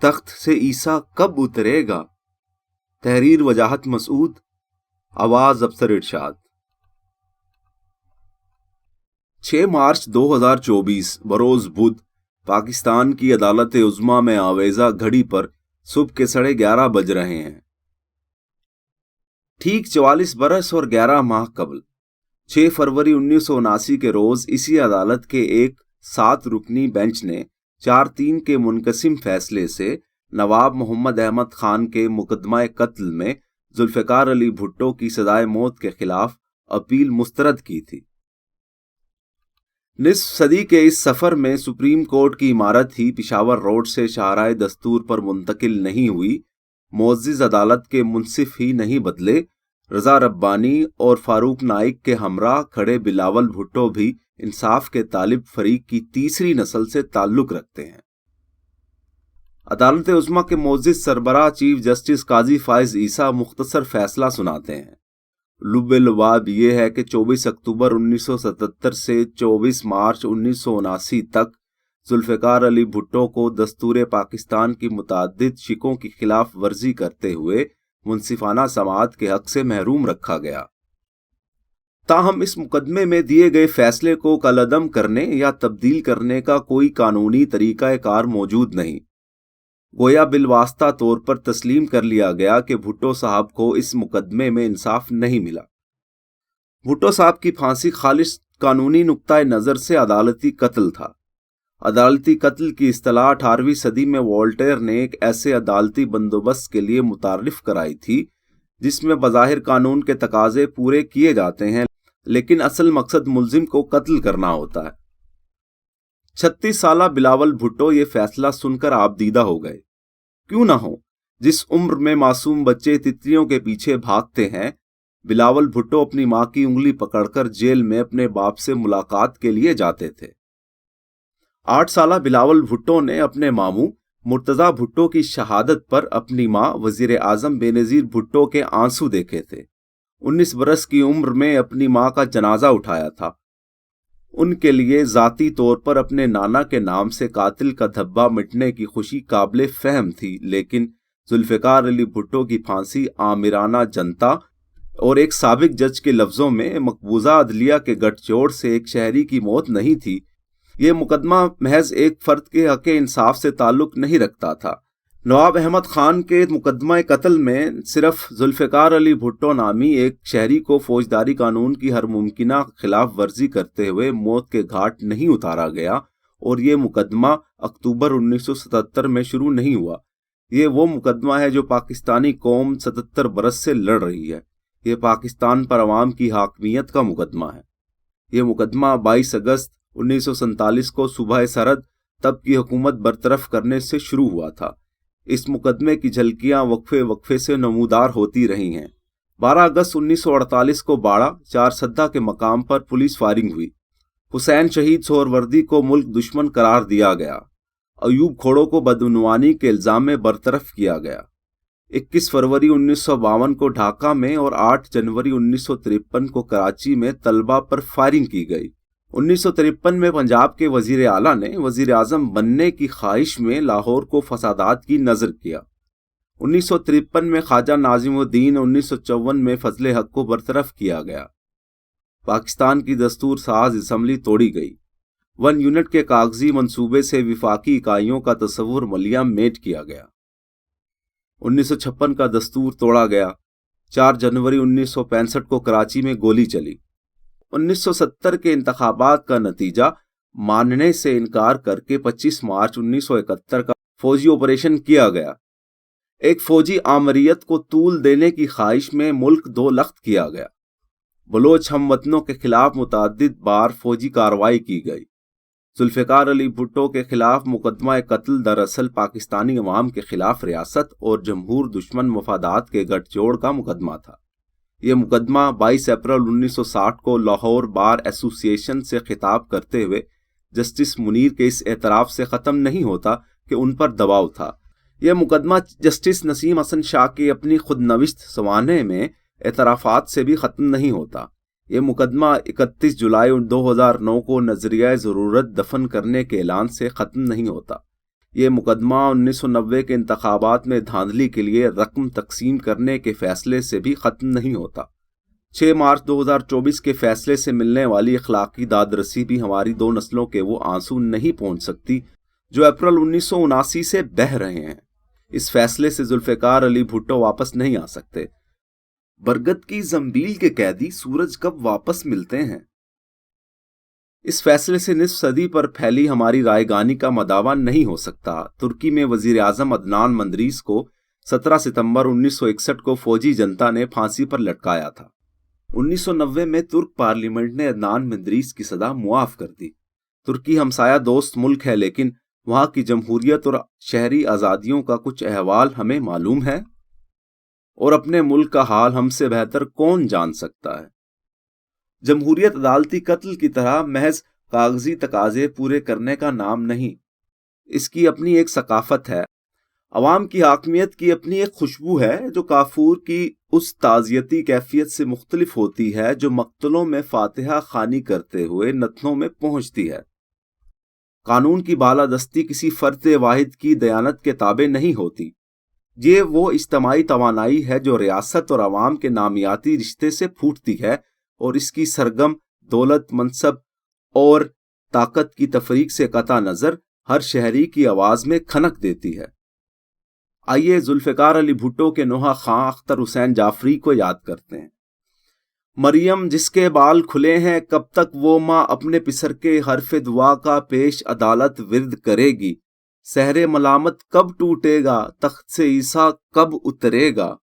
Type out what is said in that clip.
تخت سے عیسیٰ کب اترے گا؟ تحریر وجاہت مسعود، آواز افسر ارشاد۔ 6 مارچ 2024 بروز بدھ پاکستان کی عدالت عظمیٰ میں آویزہ گھڑی پر صبح کے 11:30 بج رہے ہیں۔ ٹھیک 44 برس اور 11 ماہ قبل 6 فروری 1979 کے روز اسی عدالت کے ایک 7 رکنی بینچ نے 4-3 کے منقسم فیصلے سے نواب محمد احمد خان کے مقدمہ قتل میں ذوالفقار علی بھٹو کی سزائے موت کے خلاف اپیل مسترد کی تھی۔ نصف صدی کے اس سفر میں سپریم کورٹ کی عمارت ہی پشاور روڈ سے شاہراہ دستور پر منتقل نہیں ہوئی، معزز عدالت کے منصف ہی نہیں بدلے، رضا ربانی اور فاروق نائک کے ہمراہ کھڑے بلاول بھٹو بھی انصاف کے طالب فریق کی تیسری نسل سے تعلق رکھتے ہیں۔ عدالت عظمیٰ کے معزز سربراہ چیف جسٹس قاضی فائز عیسیٰ مختصر فیصلہ سناتے ہیں۔ لب لباب یہ ہے کہ 24 اکتوبر 1977 سے 24 مارچ 1979 تک ذوالفقار علی بھٹو کو دستور پاکستان کی متعدد شقوں کی خلاف ورزی کرتے ہوئے منصفانہ سماعت کے حق سے محروم رکھا گیا۔ تاہم اس مقدمے میں دیے گئے فیصلے کو کالعدم کرنے یا تبدیل کرنے کا کوئی قانونی طریقہ کار موجود نہیں۔ گویا بالواسطہ طور پر تسلیم کر لیا گیا کہ بھٹو صاحب کو اس مقدمے میں انصاف نہیں ملا۔ بھٹو صاحب کی پھانسی خالص قانونی نقطۂ نظر سے عدالتی قتل تھا۔ عدالتی قتل کی اصطلاح 18ویں صدی میں وولٹیر نے ایک ایسے عدالتی بندوبست کے لیے متعارف کرائی تھی جس میں بظاہر قانون کے تقاضے پورے کیے جاتے ہیں لیکن اصل مقصد ملزم کو قتل کرنا ہوتا ہے۔ 36 سالہ بلاول بھٹو یہ فیصلہ سن کر آبدیدہ ہو گئے۔ کیوں نہ ہو، جس عمر میں معصوم بچے تتریوں کے پیچھے بھاگتے ہیں، بلاول بھٹو اپنی ماں کی انگلی پکڑ کر جیل میں اپنے باپ سے ملاقات کے لیے جاتے تھے۔ 8 سالہ بلاول بھٹو نے اپنے ماموں مرتضیٰ بھٹو کی شہادت پر اپنی ماں وزیر اعظم بے نظیر بھٹو کے آنسو دیکھے تھے۔ 19 برس کی عمر میں اپنی ماں کا جنازہ اٹھایا تھا۔ ان کے لیے ذاتی طور پر اپنے نانا کے نام سے قاتل کا دھبہ مٹنے کی خوشی قابل فہم تھی، لیکن ذوالفقار علی بھٹو کی پھانسی آمرانہ جنتا اور ایک سابق جج کے لفظوں میں مقبوضہ عدلیہ کے گٹھ جوڑ سے ایک شہری کی موت نہیں تھی۔ یہ مقدمہ محض ایک فرد کے حق انصاف سے تعلق نہیں رکھتا تھا۔ نواب احمد خان کے مقدمہ قتل میں صرف ذوالفقار علی بھٹو نامی ایک شہری کو فوجداری قانون کی ہر ممکنہ خلاف ورزی کرتے ہوئے موت کے گھاٹ نہیں اتارا گیا، اور یہ مقدمہ اکتوبر 1977 میں شروع نہیں ہوا۔ یہ وہ مقدمہ ہے جو پاکستانی قوم 77 برس سے لڑ رہی ہے۔ یہ پاکستان پر عوام کی حاکمیت کا مقدمہ ہے۔ یہ مقدمہ 22 اگست 1947 کو صوبہ سرحد تب کی حکومت برطرف کرنے سے شروع ہوا تھا۔ اس مقدمے کی جھلکیاں وقفے وقفے سے نمودار ہوتی رہی ہیں۔ 12 اگست 1948 کو باڑہ 4 سدہ کے مقام پر پولیس فائرنگ ہوئی۔ حسین شہید سہروردی کو ملک دشمن قرار دیا گیا۔ ایوب کھوڑوں کو بدعنوانی کے الزام میں برطرف کیا گیا۔ 21 فروری 1952 کو ڈھاکہ میں اور 8 جنوری 1953 کو کراچی میں طلبہ پر فائرنگ کی گئی۔ 1953 میں پنجاب کے وزیر اعلیٰ نے وزیر اعظم بننے کی خواہش میں لاہور کو فسادات کی نذر کیا۔ 1953 میں خواجہ ناظم الدین، 1954 میں فضل حق کو برطرف کیا گیا۔ پاکستان کی دستور ساز اسمبلی توڑی گئی۔ 1 یونٹ کے کاغذی منصوبے سے وفاقی اکائیوں کا تصور ملیہ میٹ کیا گیا۔ 1956 کا دستور توڑا گیا۔ 4 جنوری 1965 کو کراچی میں گولی چلی۔ 1970 کے انتخابات کا نتیجہ ماننے سے انکار کر کے 25 مارچ 1971 کا فوجی آپریشن کیا گیا۔ ایک فوجی آمریت کو طول دینے کی خواہش میں ملک 2 لخت کیا گیا۔ بلوچ ہم وطنوں کے خلاف متعدد بار فوجی کارروائی کی گئی۔ ذوالفقار علی بھٹو کے خلاف مقدمہ قتل دراصل پاکستانی عوام کے خلاف ریاست اور جمہور دشمن مفادات کے گٹھ جوڑ کا مقدمہ تھا۔ یہ مقدمہ 22 اپریل 1960 کو لاہور بار ایسوسی ایشن سے خطاب کرتے ہوئے جسٹس منیر کے اس اعتراف سے ختم نہیں ہوتا کہ ان پر دباؤ تھا۔ یہ مقدمہ جسٹس نسیم حسن شاہ کی اپنی خود نوشت سوانح میں اعترافات سے بھی ختم نہیں ہوتا۔ یہ مقدمہ 31 جولائی 2009 کو نظریہ ضرورت دفن کرنے کے اعلان سے ختم نہیں ہوتا۔ یہ مقدمہ 1990 کے انتخابات میں دھاندلی کے لیے رقم تقسیم کرنے کے فیصلے سے بھی ختم نہیں ہوتا۔ 6 مارچ 2024 کے فیصلے سے ملنے والی اخلاقی داد رسی بھی ہماری 2 نسلوں کے وہ آنسو نہیں پہنچ سکتی جو اپریل 1979 سے بہہ رہے ہیں۔ اس فیصلے سے ذوالفقار علی بھٹو واپس نہیں آ سکتے۔ برگد کی زنبیل کے قیدی سورج کب واپس ملتے ہیں؟ اس فیصلے سے نصف صدی پر پھیلی ہماری رائے گانی کا مداوع نہیں ہو سکتا۔ ترکی میں وزیر اعظم عدنان مندریس کو 17 ستمبر 1961 کو فوجی جنتا نے پھانسی پر لٹکایا تھا۔ 1990 میں ترک پارلیمنٹ نے عدنان مندریس کی سزا معاف کر دی۔ ترکی ہمسایہ دوست ملک ہے، لیکن وہاں کی جمہوریت اور شہری آزادیوں کا کچھ احوال ہمیں معلوم ہے، اور اپنے ملک کا حال ہم سے بہتر کون جان سکتا ہے۔ جمہوریت عدالتی قتل کی طرح محض کاغذی تقاضے پورے کرنے کا نام نہیں، اس کی اپنی ایک ثقافت ہے۔ عوام کی حاکمیت کی اپنی ایک خوشبو ہے جو کافور کی اس تعزیتی کیفیت سے مختلف ہوتی ہے جو مقتلوں میں فاتحہ خوانی کرتے ہوئے نتنوں میں پہنچتی ہے۔ قانون کی بالادستی کسی فرد واحد کی دیانت کے تابع نہیں ہوتی۔ یہ وہ اجتماعی توانائی ہے جو ریاست اور عوام کے نامیاتی رشتے سے پھوٹتی ہے اور اس کی سرگم دولت، منصب اور طاقت کی تفریق سے قطع نظر ہر شہری کی آواز میں کھنک دیتی ہے۔ آئیے ذوالفقار علی بھٹو کے نوحہ خاں اختر حسین جعفری کو یاد کرتے ہیں۔ مریم جس کے بال کھلے ہیں، کب تک وہ ماں اپنے پسر کے حرف دعا کا پیش عدالت ورد کرے گی؟ سحر ملامت کب ٹوٹے گا، تخت سے عیسیٰ کب اترے گا؟